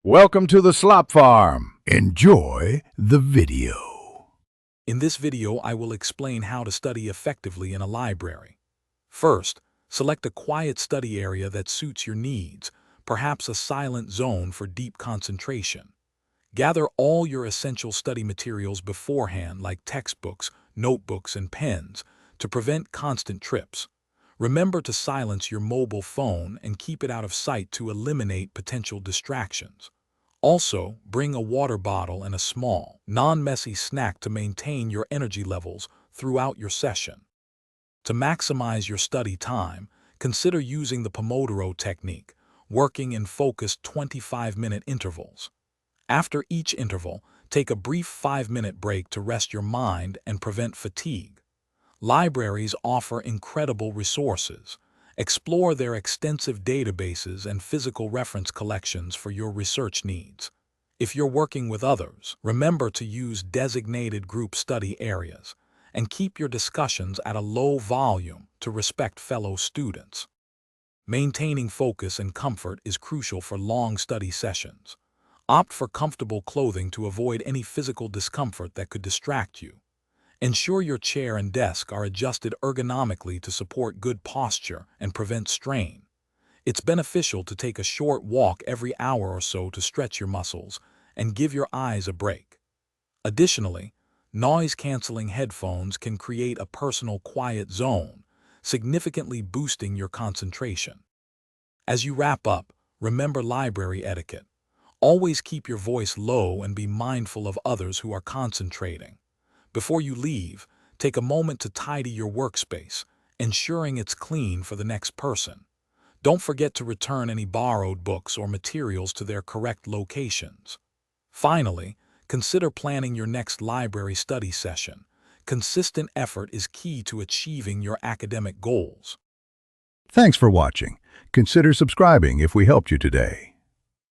Welcome to the Slop Farm. Enjoy the video. In this video, I will explain how to study effectively in a library. First, select a quiet study area that suits your needs, perhaps a silent zone for deep concentration. Gather all your essential study materials beforehand, like textbooks, notebooks, and pens, to prevent constant trips. Remember to silence your mobile phone and keep it out of sight to eliminate potential distractions. Also, bring a water bottle and a small, non-messy snack to maintain your energy levels throughout your session. To maximize your study time, consider using the Pomodoro technique, working in focused 25-minute intervals. After each interval, take a brief 5-minute break to rest your mind and prevent fatigue. Libraries offer incredible resources. Explore their extensive databases and physical reference collections for your research needs. If you're working with others, remember to use designated group study areas and keep your discussions at a low volume to respect fellow students. Maintaining focus and comfort is crucial for long study sessions. Opt for comfortable clothing to avoid any physical discomfort that could distract you. Ensure your chair and desk are adjusted ergonomically to support good posture and prevent strain. It's beneficial to take a short walk every hour or so to stretch your muscles and give your eyes a break. Additionally, noise-canceling headphones can create a personal quiet zone, significantly boosting your concentration. As you wrap up, remember library etiquette. Always keep your voice low and be mindful of others who are concentrating. Before you leave, take a moment to tidy your workspace, ensuring it's clean for the next person. Don't forget to return any borrowed books or materials to their correct locations. Finally, consider planning your next library study session. Consistent effort is key to achieving your academic goals. Thanks for watching. Consider subscribing if we helped you today.